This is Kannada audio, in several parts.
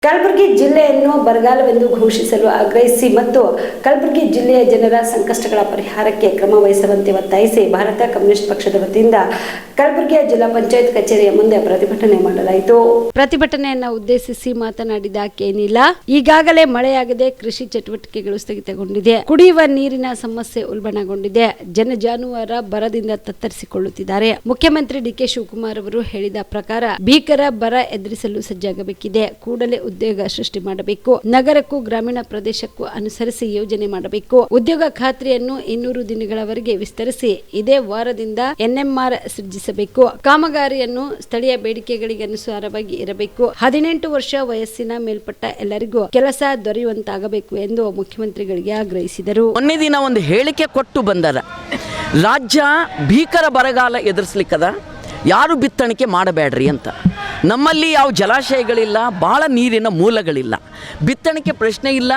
ಕಲಬುರಗಿ ಜಿಲ್ಲೆಯನ್ನು ಬರಗಾಲವೆಂದು ಘೋಷಿಸಲು ಆಗ್ರಹಿಸಿ ಮತ್ತು ಕಲಬುರಗಿ ಜಿಲ್ಲೆಯ ಜನರ ಸಂಕಷ್ಟಗಳ ಪರಿಹಾರಕ್ಕೆ ಕ್ರಮ ವಹಿಸುವಂತೆ ಒತ್ತಾಯಿಸಿ ಭಾರತ ಕಮ್ಯುನಿಸ್ಟ್ ಪಕ್ಷದ ವತಿಯಿಂದ ಕಲಬುರಗಿಯ ಜಿಲ್ಲಾ ಪಂಚಾಯತ್ ಕಚೇರಿಯ ಮುಂದೆ ಪ್ರತಿಭಟನೆ ಮಾಡಲಾಯಿತು. ಪ್ರತಿಭಟನೆಯನ್ನು ಉದ್ದೇಶಿಸಿ ಮಾತನಾಡಿದ ಕೇನಿಲ, ಈಗಾಗಲೇ ಮಳೆಯಾಗದೆ ಕೃಷಿ ಚಟುವಟಿಕೆಗಳು ಸ್ಥಗಿತಗೊಂಡಿದೆ. ಕುಡಿಯುವ ನೀರಿನ ಸಮಸ್ಯೆ ಉಲ್ಬಣಗೊಂಡಿದೆ. ಜಾನುವಾರು ಬರದಿಂದ ತತ್ತರಿಸಿಕೊಳ್ಳುತ್ತಿದ್ದಾರೆ. ಮುಖ್ಯಮಂತ್ರಿ ಡಿ.ಕೆ. ಶಿವಕುಮಾರ್ ಅವರು ಹೇಳಿದ ಪ್ರಕಾರ ಭೀಕರ ಬರ ಎದುರಿಸಲು ಸಜ್ಜಾಗಬೇಕಿದೆ. ಕೂಡಲೇ ಉದ್ಯೋಗ ಸೃಷ್ಟಿ ಮಾಡಬೇಕು. ನಗರಕ್ಕೂ ಗ್ರಾಮೀಣ ಪ್ರದೇಶಕ್ಕೂ ಅನುಸರಿಸಿ ಯೋಜನೆ ಮಾಡಬೇಕು. ಉದ್ಯೋಗ ಖಾತ್ರಿಯನ್ನು 200 ದಿನಗಳವರೆಗೆ ವಿಸ್ತರಿಸಿ ಇದೇ ವಾರದಿಂದ ಎನ್ಎಂಆರ್ ಸೃಜಿಸಬೇಕು. ಕಾಮಗಾರಿಯನ್ನು ಸ್ಥಳೀಯ ಬೇಡಿಕೆಗಳಿಗೆ ಅನುಸಾರವಾಗಿ ಇರಬೇಕು. 18 ವರ್ಷ ವಯಸ್ಸಿನ ಮೇಲ್ಪಟ್ಟ ಎಲ್ಲರಿಗೂ ಕೆಲಸ ದೊರೆಯುವಂತಾಗಬೇಕು ಎಂದು ಮುಖ್ಯಮಂತ್ರಿಗಳಿಗೆ ಆಗ್ರಹಿಸಿದರು. ಒಂದೇ ದಿನ ಒಂದು ಹೇಳಿಕೆ ಕೊಟ್ಟು ಬಂದರ ರಾಜ್ಯ ಭೀಕರ ಬರಗಾಲ ಎದುರಿಸಲಿಕ್ಕದ, ಯಾರು ಬಿತ್ತಣಿಕೆ ಮಾಡಬೇಡ್ರಿ ಅಂತ. ನಮ್ಮಲ್ಲಿ ಯಾವ ಜಲಾಶಯಗಳಿಲ್ಲ, ಭಾಳ ನೀರಿನ ಮೂಲಗಳಿಲ್ಲ, ಬಿತ್ತಣಿಕೆ ಪ್ರಶ್ನೆ ಇಲ್ಲ.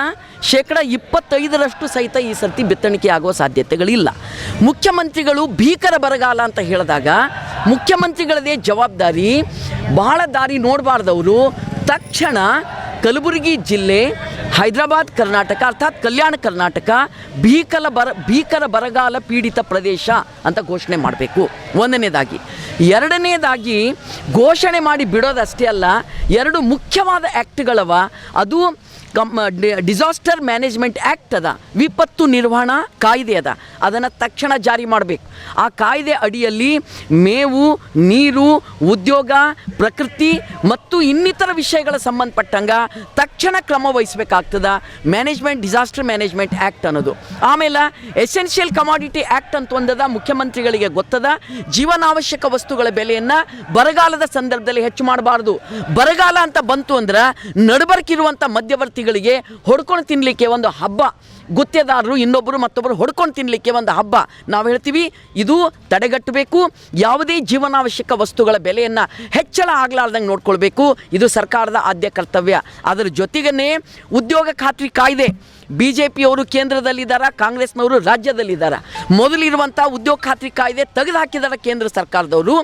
25% ಸಹಿತ ಈ ಸರ್ತಿ ಬಿತ್ತಣಿಕೆ ಆಗುವ ಸಾಧ್ಯತೆಗಳಿಲ್ಲ. ಮುಖ್ಯಮಂತ್ರಿಗಳು ಭೀಕರ ಬರಗಾಲ ಅಂತ ಹೇಳಿದಾಗ ಮುಖ್ಯಮಂತ್ರಿಗಳದೇ ಜವಾಬ್ದಾರಿ. ಬಹಳ ದಾರಿ ನೋಡಬಾರ್ದವರು ತಕ್ಷಣ ಕಲಬುರಗಿ ಜಿಲ್ಲೆ, ಹೈದರಾಬಾದ್ ಕರ್ನಾಟಕ ಅರ್ಥಾತ್ ಕಲ್ಯಾಣ ಕರ್ನಾಟಕ ಭೀಕರ ಬರಗಾಲ ಪೀಡಿತ ಪ್ರದೇಶ ಅಂತ ಘೋಷಣೆ ಮಾಡಬೇಕು. ಒಂದನೇದಾಗಿ. ಎರಡನೇದಾಗಿ ಘೋಷಣೆ ಮಾಡಿ ಬಿಡೋದಷ್ಟೇ ಅಲ್ಲ, 2 ಮುಖ್ಯವಾದ ಆ್ಯಕ್ಟ್ಗಳವ. ಅದು ಡಿಸಾಸ್ಟರ್ ಮ್ಯಾನೇಜ್ಮೆಂಟ್ ಆ್ಯಕ್ಟ್ ಅದ, ವಿಪತ್ತು ನಿರ್ವಹಣಾ ಕಾಯ್ದೆ ಅದ. ಅದನ್ನು ತಕ್ಷಣ ಜಾರಿ ಮಾಡಬೇಕು. ಆ ಕಾಯ್ದೆ ಅಡಿಯಲ್ಲಿ ಮೇವು, ನೀರು, ಉದ್ಯೋಗ, ಪ್ರಕೃತಿ ಮತ್ತು ಇನ್ನಿತರ ವಿಷಯಗಳ ಸಂಬಂಧಪಟ್ಟಂಗ ತಕ್ಷಣ ಕ್ರಮ ವಹಿಸಬೇಕಾಗ್ತದ. ಡಿಸಾಸ್ಟರ್ ಮ್ಯಾನೇಜ್ಮೆಂಟ್ ಆ್ಯಕ್ಟ್ ಅನ್ನೋದು. ಆಮೇಲೆ ಎಸೆನ್ಷಿಯಲ್ ಕಮಾಡಿಟಿ ಆ್ಯಕ್ಟ್ ಅಂತ ಒಂದದ, ಮುಖ್ಯಮಂತ್ರಿಗಳಿಗೆ ಗೊತ್ತದ. ಜೀವನಾವಶ್ಯಕ ವಸ್ತುಗಳ ಬೆಲೆಯನ್ನು ಬರಗಾಲದ ಸಂದರ್ಭದಲ್ಲಿ ಹೆಚ್ಚು ಮಾಡಬಾರ್ದು. ಬರಗಾಲ ಅಂತ ಬಂತು ಅಂದ್ರೆ ನಡಬರ್ಕಿರುವಂಥ ಮಧ್ಯವರ್ತಿಗಳಿಗೆ ಹೊಡ್ಕೊಂಡು ತಿನ್ನಲಿಕ್ಕೆ ಒಂದು ಹಬ್ಬ, ಗುತ್ತೇದಾರರು ಇನ್ನೊಬ್ಬರು ಮತ್ತೊಬ್ಬರು ಹೊಡ್ಕೊಂಡು ತಿನ್ನಲಿಕ್ಕೆ ಒಂದು ಹಬ್ಬ. ನಾವು ಹೇಳ್ತೀವಿ ಇದು ತಡೆಗಟ್ಟಬೇಕು. ಯಾವುದೇ ಜೀವನಾವಶ್ಯಕ ವಸ್ತುಗಳ ಬೆಲೆಯನ್ನು ಹೆಚ್ಚಳ ಆಗಲಾರ್ದಂಗೆ ನೋಡ್ಕೊಳ್ಬೇಕು. ಇದು ಸರ್ಕಾರದ ಆದ್ಯ ಕರ್ತವ್ಯ. ಅದರ ಜೊತೆಗೇ ಉದ್ಯೋಗ ಖಾತ್ರಿ ಕಾಯ್ದೆ, BJPಯವರು ಕೇಂದ್ರದಲ್ಲಿದ್ದಾರೆ, ಕಾಂಗ್ರೆಸ್ನವರು ರಾಜ್ಯದಲ್ಲಿದ್ದಾರೆ. ಮೊದಲಿರುವಂಥ ಉದ್ಯೋಗ ಖಾತ್ರಿ ಕಾಯ್ದೆ ತೆಗೆದು ಹಾಕಿದ್ದಾರೆ ಕೇಂದ್ರ ಸರ್ಕಾರದವರು.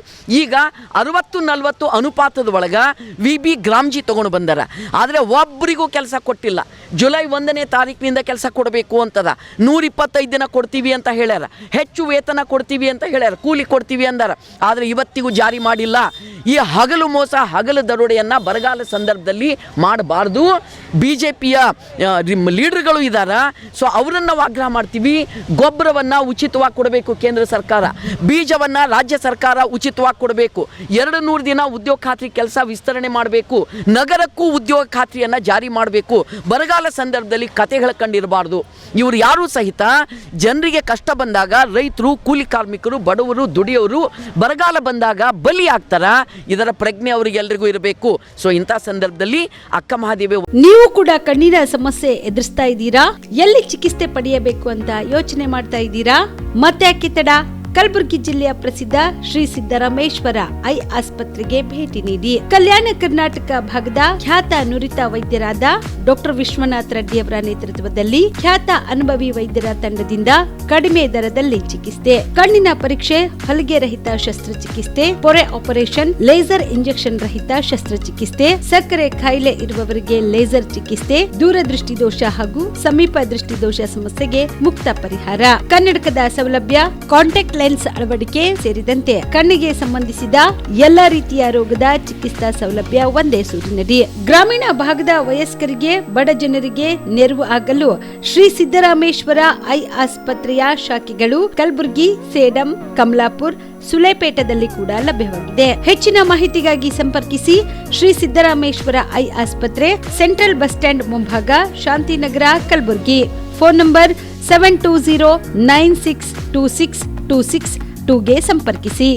ಈಗ 60-40 ಅನುಪಾತದ ಒಳಗೆ VB ಗ್ರಾಮ್ಜಿ ತೊಗೊಂಡು ಬಂದಾರ. ಆದರೆ ಒಬ್ಬರಿಗೂ ಕೆಲಸ ಕೊಟ್ಟಿಲ್ಲ. ಜುಲೈ 1ನೇ ತಾರೀಕಿನಿಂದ ಕೆಲಸ ಕೊಡಬೇಕು ಅಂತದ. 125 ದಿನ ಕೊಡ್ತೀವಿ ಅಂತ ಹೇಳ್ಯಾರ. ಹೆಚ್ಚು ವೇತನ ಕೊಡ್ತೀವಿ ಅಂತ ಹೇಳ್ಯಾರ, ಕೂಲಿ ಕೊಡ್ತೀವಿ ಅಂದಾರ. ಆದರೆ ಇವತ್ತಿಗೂ ಜಾರಿ ಮಾಡಿಲ್ಲ. ಈ ಹಗಲು ಮೋಸ, ಹಗಲು ದರೋಡೆಯನ್ನು ಬರಗಾಲ ಸಂದರ್ಭದಲ್ಲಿ ಮಾಡಬಾರ್ದು. BJPಯ ಲೀಡರ್ಗಳು ಇದ್ದಾರೆ. ಸೊ ಅವರನ್ನು ಆಗ್ರಹ ಮಾಡ್ತೀವಿ. ಗೊಬ್ಬರವನ್ನು ಉಚಿತವಾಗಿ ಕೊಡಬೇಕು ಕೇಂದ್ರ ಸರ್ಕಾರ, ಬೀಜವನ್ನು ರಾಜ್ಯ ಸರ್ಕಾರ ಉಚಿತವಾಗಿ ಕೊಡಬೇಕು. 200 ದಿನ ಉದ್ಯೋಗ ಖಾತ್ರಿ ಕೆಲಸ ವಿಸ್ತರಣೆ ಮಾಡಬೇಕು. ನಗರಕ್ಕೂ ಉದ್ಯೋಗ ಖಾತ್ರಿಯನ್ನು ಜಾರಿ ಮಾಡಬೇಕು. ಬರಗಾಲ ಸಂದರ್ಭದಲ್ಲಿ ಕತೆ ಹೇಳ್ಕೊಂಡಿರಬಾರ್ದು. ಇವರು ಯಾರೂ ಸಹಿತ ಜನರಿಗೆ ಕಷ್ಟ ಬಂದಾಗ ರೈತರು, ಕೂಲಿ ಕಾರ್ಮಿಕರು, ಬಡವರು, ದುಡಿಯೋರು ಬರಗಾಲ ಬಂದಾಗ ಬಲಿ ಆಗ್ತಾರ. ಇದರ ಪ್ರಜ್ಞೆ ಅವರಿಗೆಲ್ಲರಿಗೂ ಇರಬೇಕು. ಸೊ ಇಂಥ ಸಂದರ್ಭದಲ್ಲಿ ಅಕ್ಕ ಮಹಾದೇವಿ, ನೀವು ಕೂಡ ಕಣ್ಣಿನ ಸಮಸ್ಯೆ ಎದುರಿಸ್ತಾ ಇದ್ದೀರಾ? ಎಲ್ಲಿ ಚಿಕಿತ್ಸೆ ಪಡೆಯಬೇಕು ಅಂತ ಯೋಚನೆ ಮಾಡ್ತಾ ಇದ್ದೀರಾ? ಮತ್ತೆ ಯಾಕೆ ತಡ? ಕಲಬುರಗಿ ಜಿಲ್ಲೆಯ ಪ್ರಸಿದ್ಧ ಶ್ರೀ ಸಿದ್ದರಾಮೇಶ್ವರ ಐ ಆಸ್ಪತ್ರೆಗೆ ಭೇಟಿ ನೀಡಿ ಕಲ್ಯಾಣ ಕರ್ನಾಟಕ ಭಾಗದ ಖ್ಯಾತ ನುರಿತ ವೈದ್ಯರಾದ ಡಾಕ್ಟರ್ ವಿಶ್ವನಾಥ್ ರೆಡ್ಡಿ ಅವರ ನೇತೃತ್ವದಲ್ಲಿ ಖ್ಯಾತ ಅನುಭವಿ ವೈದ್ಯರ ತಂಡದಿಂದ ಕಡಿಮೆ ದರದಲ್ಲಿ ಚಿಕಿತ್ಸೆ, ಕಣ್ಣಿನ ಪರೀಕ್ಷೆ, ಹೊಲಿಗೆ ರಹಿತ ಶಸ್ತ್ರಚಿಕಿತ್ಸೆ, ಪೊರೆ ಆಪರೇಷನ್, ಲೇಸರ್ ಇಂಜೆಕ್ಷನ್ ರಹಿತ ಶಸ್ತ್ರಚಿಕಿತ್ಸೆ, ಸಕ್ಕರೆ ಕಾಯಿಲೆ ಇರುವವರಿಗೆ ಲೇಸರ್ ಚಿಕಿತ್ಸೆ, ದೂರದೃಷ್ಟಿ ದೋಷ ಹಾಗೂ ಸಮೀಪ ದೃಷ್ಟಿ ದೋಷ ಸಮಸ್ಯೆಗೆ ಮುಕ್ತ ಪರಿಹಾರ, ಕನ್ನಡಕದ ಸೌಲಭ್ಯ, ಕಾಂಟ್ಯಾಕ್ಟ್ ಲೆನ್ಸ್ ಅಳವಡಿಕೆ ಸೇರಿದಂತೆ ಕಣ್ಣಿಗೆ ಸಂಬಂಧಿಸಿದ ಎಲ್ಲಾ ರೀತಿಯ ರೋಗದ ಚಿಕಿತ್ಸಾ ಸೌಲಭ್ಯ ಒಂದೇ ಸೂರಿನಡಿ. ಗ್ರಾಮೀಣ ಭಾಗದ ವಯಸ್ಕರಿಗೆ, ಬಡ ಜನರಿಗೆ ನೆರವು ಆಗಲು ಶ್ರೀ ಸಿದ್ದರಾಮೇಶ್ವರ ಐ ಆಸ್ಪತ್ರೆಯ ಶಾಖೆಗಳು ಕಲಬುರಗಿ, ಸೇಡಂ, ಕಮಲಾಪುರ್, ಸುಲೇಪೇಟದಲ್ಲಿ ಕೂಡ ಲಭ್ಯವಾಗಿದೆ. ಹೆಚ್ಚಿನ ಮಾಹಿತಿಗಾಗಿ ಸಂಪರ್ಕಿಸಿ ಶ್ರೀ ಸಿದ್ದರಾಮೇಶ್ವರ ಐ ಆಸ್ಪತ್ರೆ, ಸೆಂಟ್ರಲ್ ಬಸ್ ಸ್ಟ್ಯಾಂಡ್ ಮುಂಭಾಗ, ಶಾಂತಿನಗರ, ಕಲಬುರಗಿ. ಫೋನ್ ನಂಬರ್ 720962626 ಗೆ ಸಂಪರ್ಕಿಸಿ.